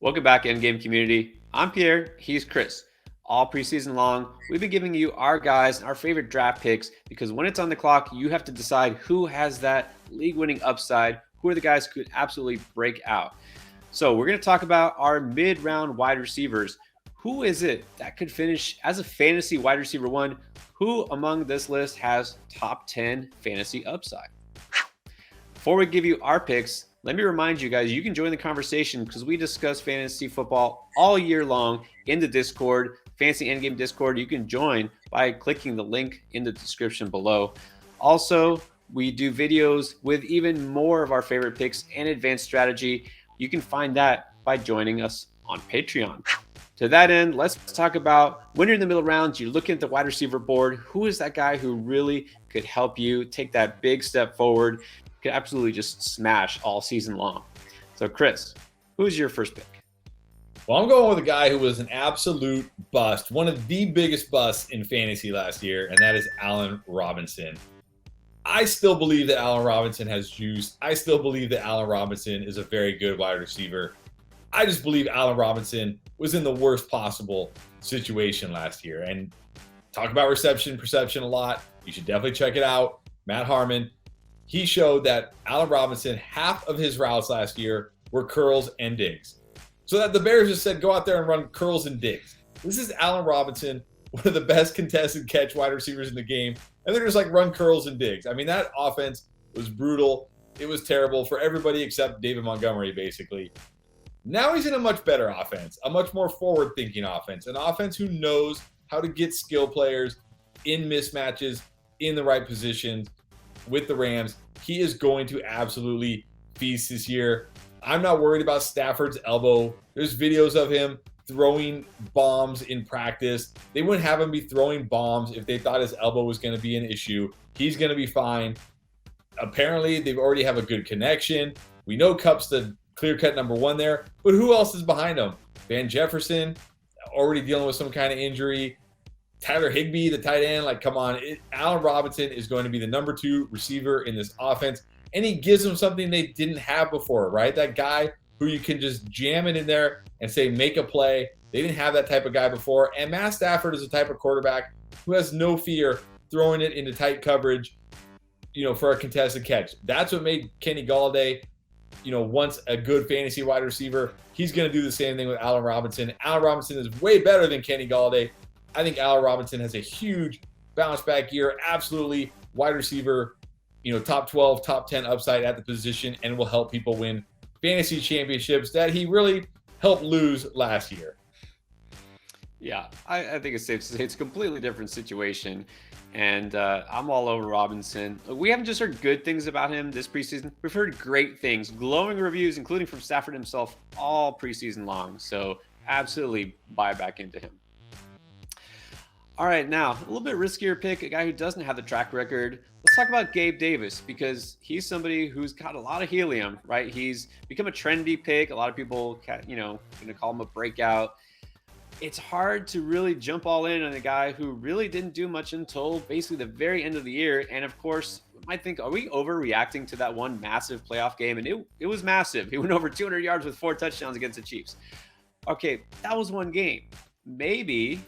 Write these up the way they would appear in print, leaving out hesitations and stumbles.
Welcome back, Endgame community. I'm Pierre, he's Chris. All preseason long, we've been giving you our guys and our favorite draft picks because when it's on the clock, you have to decide who has that league winning upside, who are the guys who could absolutely break out. So, we're going to talk about our mid round wide receivers. Who is it that could finish as a fantasy wide receiver one? Who among this list has top 10 fantasy upside? Before we give you our picks, let me remind you guys, you can join the conversation because we discuss fantasy football all year long in the Discord, Fantasy Endgame Discord. You can join by clicking the link in the description below. Also, we do videos with even more of our favorite picks and advanced strategy. You can find that by joining us on Patreon. To that end, let's talk about when you're in the middle rounds, you're looking at the wide receiver board. Who is that guy who really could help you take that big step forward? Could absolutely just smash all season long. So, Chris, who's your first pick? Well, I'm going with a guy who was an absolute bust, one of the biggest busts in fantasy last year, and that is Allen Robinson. I still believe that Allen Robinson has juice. I still believe that Allen Robinson is a very good wide receiver. I just believe Allen Robinson was in the worst possible situation last year. And talk about reception perception a lot. You should definitely check it out. Matt Harmon. He showed that Allen Robinson, half of his routes last year were curls and digs. So that the Bears just said, go out there and run curls and digs. This is Allen Robinson, one of the best contested catch wide receivers in the game. And they're just like, run curls and digs. I mean, that offense was brutal. It was terrible for everybody except David Montgomery, basically. Now he's in a much better offense, a much more forward-thinking offense, an offense who knows how to get skill players in mismatches in the right positions. With the Rams, he is going to absolutely feast this year. I'm not worried about Stafford's elbow. There's videos of him throwing bombs in practice. They wouldn't have him be throwing bombs if they thought his elbow was going to be an issue. He's going to be fine. Apparently, they already have a good connection. We know Kupp's the clear-cut number one there, but who else is behind him? Van Jefferson, already dealing with some kind of injury. Tyler Higbee, the tight end, like, come on. Allen Robinson is going to be the number 2 receiver in this offense, and he gives them something they didn't have before, right? That guy who you can just jam it in there and say, make a play. They didn't have that type of guy before, and Matt Stafford is the type of quarterback who has no fear throwing it into tight coverage, for a contested catch. That's what made Kenny Golladay, once a good fantasy wide receiver. He's going to do the same thing with Allen Robinson. Allen Robinson is way better than Kenny Golladay. I think Allen Robinson has a huge bounce back year. Absolutely wide receiver, top 12, top 10 upside at the position, and will help people win fantasy championships that he really helped lose last year. Yeah, I think it's safe to say it's a completely different situation. And I'm all over Robinson. We haven't just heard good things about him this preseason. We've heard great things, glowing reviews, including from Stafford himself, all preseason long. So absolutely buy back into him. All right, now, a little bit riskier pick, a guy who doesn't have the track record. Let's talk about Gabe Davis because he's somebody who's got a lot of helium, right? He's become a trendy pick. A lot of people, going to call him a breakout. It's hard to really jump all in on a guy who really didn't do much until basically the very end of the year. And of course, you might think, are we overreacting to that one massive playoff game? And it was massive. He went over 200 yards with 4 touchdowns against the Chiefs. Okay, that was one game. Maybe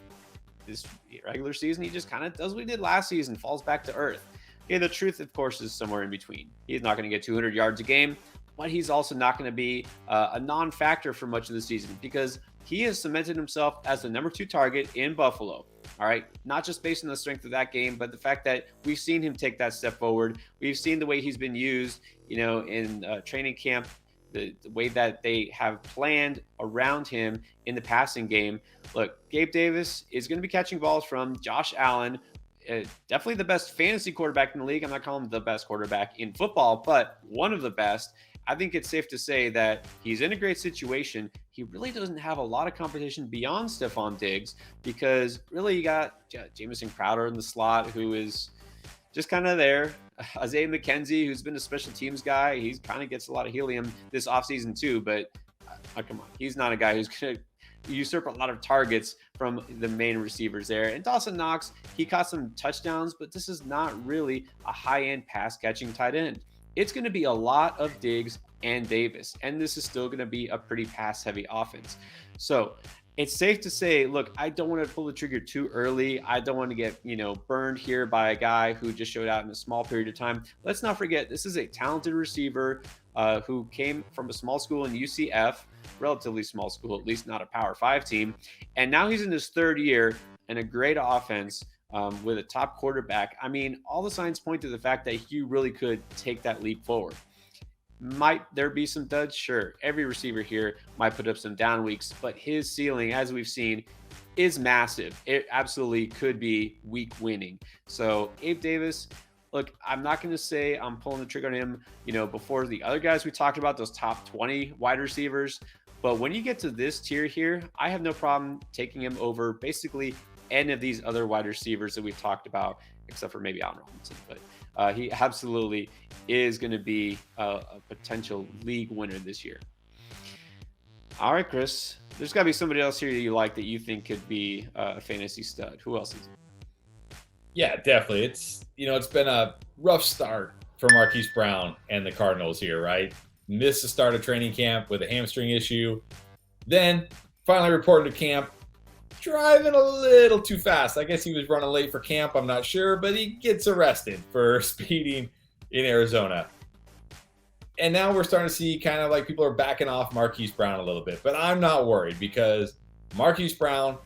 this regular season, he just kind of does what he did last season, falls back to earth. Okay, the truth, of course, is somewhere in between. He's not going to get 200 yards a game, but he's also not going to be a non-factor for much of the season because he has cemented himself as the number 2 target in Buffalo. All right, not just based on the strength of that game, but the fact that we've seen him take that step forward. We've seen the way he's been used, in training camp, the way that they have planned around him in the passing game. Look, Gabe Davis is going to be catching balls from Josh Allen, definitely the best fantasy quarterback in the league. I'm not calling him the best quarterback in football, but one of the best. I think it's safe to say that he's in a great situation. He really doesn't have a lot of competition beyond Stephon Diggs because really you got Jamison Crowder in the slot who is just kind of there. Isaiah McKenzie, who's been a special teams guy, he kind of gets a lot of helium this offseason too, but come on, he's not a guy who's going to usurp a lot of targets from the main receivers there. And Dawson Knox, he caught some touchdowns, but this is not really a high-end pass-catching tight end. It's going to be a lot of Diggs and Davis. And this is still going to be a pretty pass heavy offense. So it's safe to say, look, I don't want to pull the trigger too early. I don't want to get, burned here by a guy who just showed out in a small period of time. Let's not forget, this is a talented receiver who came from a small school in UCF, relatively small school, at least not a Power 5 team. And now he's in his third year and a great offense with a top quarterback. I mean, all the signs point to the fact that he really could take that leap forward. Might there be some duds? Sure. Every receiver here might put up some down weeks, but his ceiling, as we've seen, is massive. It absolutely could be week winning. So Abe Davis, look, I'm not going to say I'm pulling the trigger on him, before the other guys we talked about, those top 20 wide receivers. But when you get to this tier here, I have no problem taking him over basically any of these other wide receivers that we've talked about, except for maybe Allen Robinson. But he absolutely is going to be a potential league winner this year. All right, Chris, there's got to be somebody else here that you like that you think could be a fantasy stud. Who else is it? Yeah, definitely. It's been a rough start for Marquise Brown and the Cardinals here, right? Missed the start of training camp with a hamstring issue. Then finally reported to camp driving a little too fast. I guess he was running late for camp. I'm not sure, but he gets arrested for speeding in Arizona. And now we're starting to see kind of like people are backing off Marquise Brown a little bit, but I'm not worried because Marquise Brown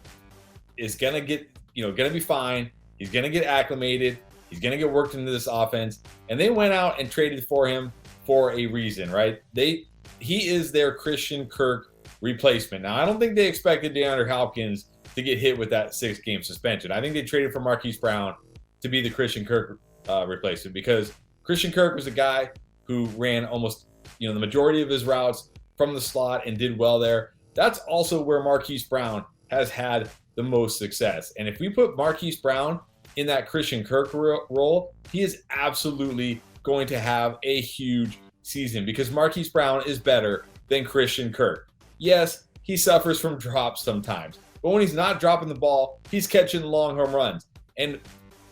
is going to get, going to be fine. He's going to get acclimated. He's going to get worked into this offense. And they went out and traded for him for a reason, right? He is their Christian Kirk replacement. Now, I don't think they expected DeAndre Hopkins to get hit with that 6-game suspension. I think they traded for Marquise Brown to be the Christian Kirk replacement because Christian Kirk was a guy who ran almost, the majority of his routes from the slot and did well there. That's also where Marquise Brown has had the most success. And if we put Marquise Brown in that Christian Kirk role, he is absolutely going to have a huge season because Marquise Brown is better than Christian Kirk. Yes, he suffers from drops sometimes, but when he's not dropping the ball, he's catching long home runs. And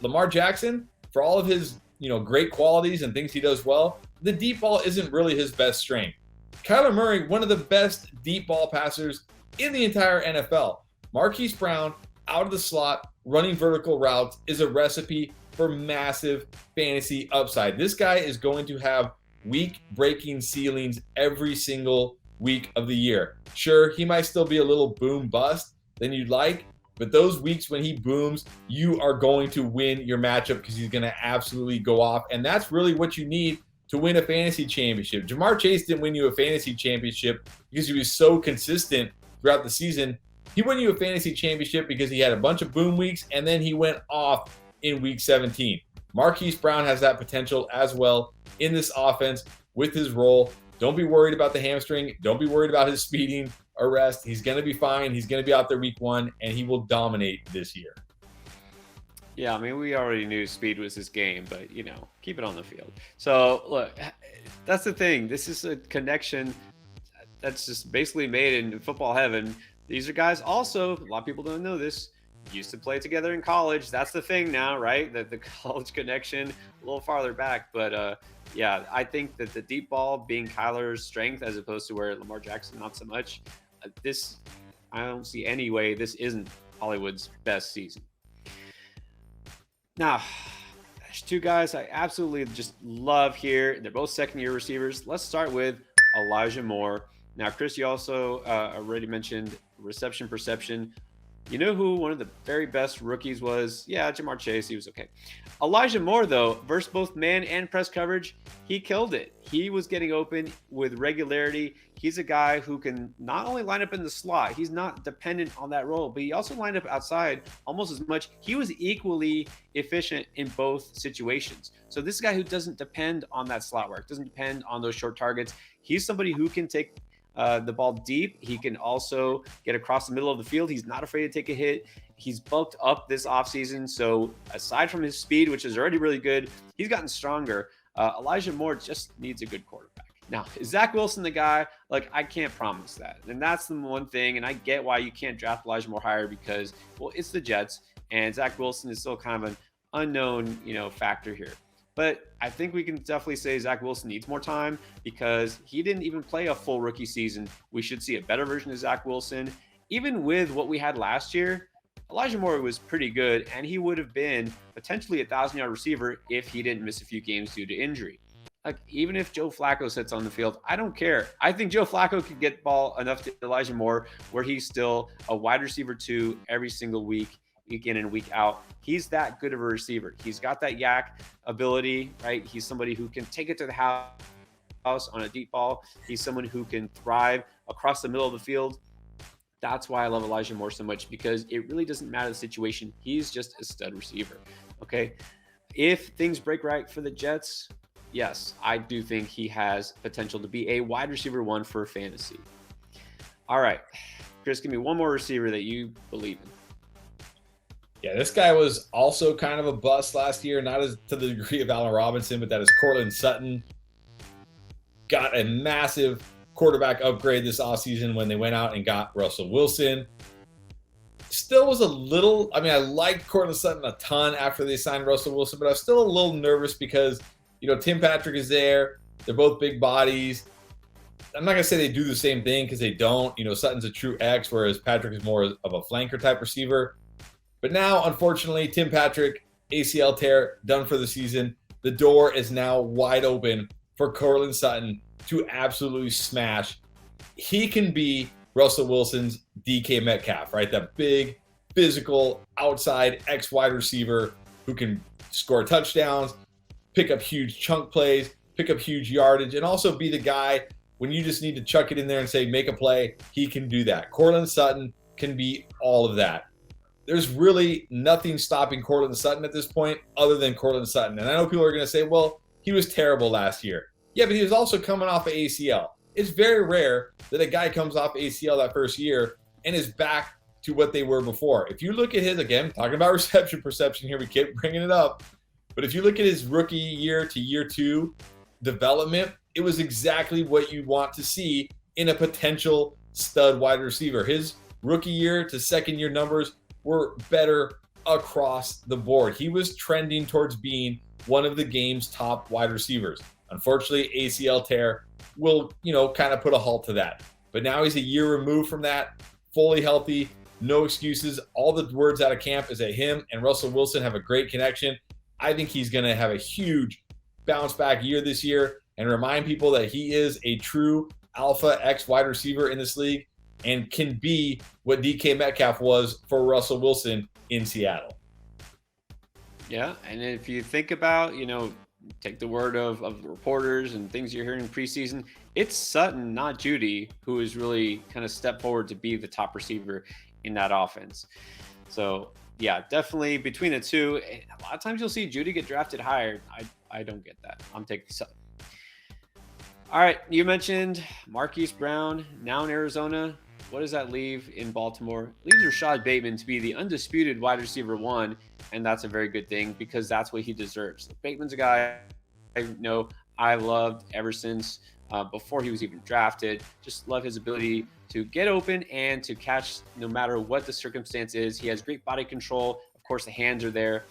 Lamar Jackson, for all of his, great qualities and things he does well, the deep ball isn't really his best strength. Kyler Murray, one of the best deep ball passers in the entire NFL. Marquise Brown, out of the slot, running vertical routes is a recipe for massive fantasy upside. This guy is going to have week-breaking ceilings every single week of the year. Sure, he might still be a little boom bust than you'd like, but those weeks when he booms, you are going to win your matchup because he's going to absolutely go off. And that's really what you need to win a fantasy championship. Jamar Chase didn't win you a fantasy championship because he was so consistent throughout the season. He won you a fantasy championship because he had a bunch of boom weeks and then he went off in week 17. Marquise Brown has that potential as well in this offense with his role. Don't be worried about the hamstring. Don't be worried about his speeding arrest. He's going to be fine. He's going to be out there week 1 and he will dominate this year. Yeah, I mean, we already knew speed was his game, but, keep it on the field. So, look, that's the thing. This is a connection that's just basically made in football heaven. These are guys also, a lot of people don't know this, used to play together in college. That's the thing now, right? The college connection a little farther back. But, yeah, I think that the deep ball being Kyler's strength as opposed to where Lamar Jackson not so much, I don't see any way this isn't Hollywood's best season. Now, there's two guys I absolutely just love here. They're both second-year receivers. Let's start with Elijah Moore. Now, Chris, you also already mentioned reception perception. You know who one of the very best rookies was? Yeah, Jamar Chase. He was okay. Elijah Moore, though, versus both man and press coverage, he killed it. He was getting open with regularity. He's a guy who can not only line up in the slot, he's not dependent on that role, but he also lined up outside almost as much. He was equally efficient in both situations. So this is a guy who doesn't depend on that slot work, doesn't depend on those short targets. He's somebody who can take the ball deep. He can also get across the middle of the field. He's not afraid to take a hit. He's bulked up this offseason. So aside from his speed, which is already really good, he's gotten stronger. Elijah Moore just needs a good quarterback. Now, is Zach Wilson the guy? Like, I can't promise that. And that's the one thing. And I get why you can't draft Elijah Moore higher because, well, it's the Jets. And Zach Wilson is still kind of an unknown, factor here. But I think we can definitely say Zach Wilson needs more time because he didn't even play a full rookie season. We should see a better version of Zach Wilson. Even with what we had last year, Elijah Moore was pretty good, and he would have been potentially a 1,000-yard receiver if he didn't miss a few games due to injury. Like, even if Joe Flacco sits on the field, I don't care. I think Joe Flacco could get ball enough to Elijah Moore where he's still a wide receiver 2 every single week, week in and week out. He's that good of a receiver. He's got that yak ability, right? He's somebody who can take it to the house on a deep ball. He's someone who can thrive across the middle of the field. That's why I love Elijah Moore so much, because it really doesn't matter the situation. He's just a stud receiver. Okay. If things break right for the Jets, yes, I do think he has potential to be a wide receiver 1 for fantasy. All right, Chris, give me one more receiver that you believe in. Yeah, this guy was also kind of a bust last year, not as to the degree of Allen Robinson, but that is Courtland Sutton. Got a massive quarterback upgrade this offseason when they went out and got Russell Wilson. Still was a little, I mean, I liked Courtland Sutton a ton after they signed Russell Wilson, but I was still a little nervous because, you know, Tim Patrick is there. They're both big bodies. I'm not going to say they do the same thing because they don't. You know, Sutton's a true X, whereas Patrick is more of a flanker type receiver. But now, unfortunately, Tim Patrick, ACL tear, done for the season. The door is now wide open for Courtland Sutton to absolutely smash. He can be Russell Wilson's DK Metcalf, right? That big, physical, outside X wide receiver who can score touchdowns, pick up huge chunk plays, pick up huge yardage, and also be the guy when you just need to chuck it in there and say, make a play. He can do that. Courtland Sutton can be all of that. There's really nothing stopping Courtland Sutton at this point other than Courtland Sutton. And I know people are going to say, well, he was terrible last year. Yeah, but he was also coming off of ACL. It's very rare that a guy comes off ACL that first year and is back to what they were before. If you look at his, again, talking about reception perception here, we keep bringing it up. But if you look at his rookie year to year 2 development, it was exactly what you want to see in a potential stud wide receiver. His rookie year to second year numbers were better across the board. He was trending towards being one of the game's top wide receivers. Unfortunately, ACL tear will, kind of put a halt to that. But now he's a year removed from that, fully healthy, no excuses. All the words out of camp is that him and Russell Wilson have a great connection. I think he's going to have a huge bounce back year this year and remind people that he is a true alpha X wide receiver in this league and can be what DK Metcalf was for Russell Wilson in Seattle. Yeah, and if you think about, take the word of reporters and things you're hearing in preseason, it's Sutton, not Judy, who is really kind of stepped forward to be the top receiver in that offense. So, yeah, definitely between the two. A lot of times you'll see Judy get drafted higher. I don't get that. I'm taking Sutton. All right, you mentioned Marquise Brown, now in Arizona. What does that leave in Baltimore? It leaves Rashad Bateman to be the undisputed wide receiver 1, and that's a very good thing because that's what he deserves. Bateman's a guy I loved ever since before he was even drafted. Just love his ability to get open and to catch no matter what the circumstance is. He has great body control. Of course, the hands are there.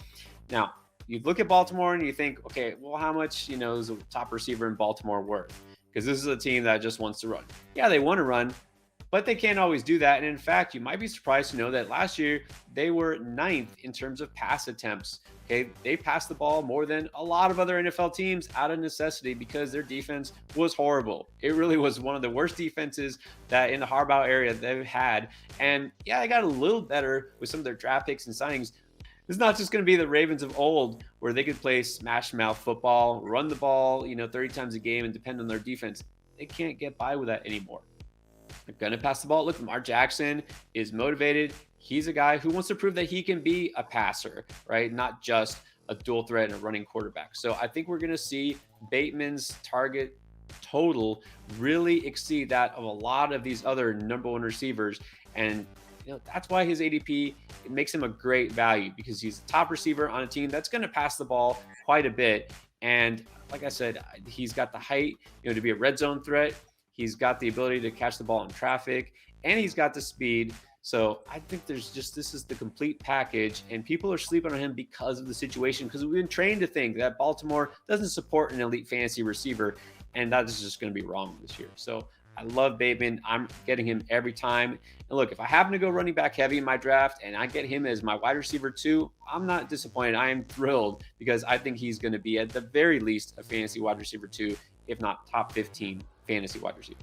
Now, you look at Baltimore and you think, okay, well, how much, is a top receiver in Baltimore worth? Because this is a team that just wants to run. Yeah, they want to run, but they can't always do that. And in fact, you might be surprised to know that last year they were 9th in terms of pass attempts. Okay, they passed the ball more than a lot of other NFL teams out of necessity because their defense was horrible. It really was one of the worst defenses that in the Harbaugh area they've had. And yeah, they got a little better with some of their draft picks and signings. It's not just going to be the Ravens of old where they could play smash mouth football, run the ball, 30 times a game and depend on their defense. They can't get by with that anymore. They're going to pass the ball. Look, Lamar Jackson is motivated. He's a guy who wants to prove that he can be a passer, right? Not just a dual threat and a running quarterback. So I think we're going to see Bateman's target total really exceed that of a lot of these other number 1 receivers. And that's why his ADP, it makes him a great value because he's the top receiver on a team that's going to pass the ball quite a bit. And like I said, he's got the height, to be a red zone threat. He's got the ability to catch the ball in traffic, and he's got the speed. So I think this is the complete package, and people are sleeping on him because of the situation. Because we've been trained to think that Baltimore doesn't support an elite fantasy receiver, and that is just going to be wrong this year. So I love Bateman. I'm getting him every time. And look, if I happen to go running back heavy in my draft and I get him as my wide receiver too, I'm not disappointed. I am thrilled because I think he's going to be at the very least a fantasy wide receiver too, if not top 15 fantasy wide receiver.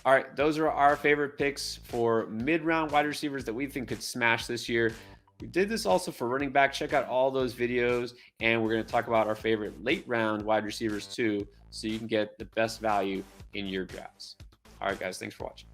All right, those are our favorite picks for mid-round wide receivers that we think could smash this year. We did this also for running back. Check out all those videos, and we're going to talk about our favorite late round wide receivers too, so you can get the best value in your drafts. All right, guys, thanks for watching.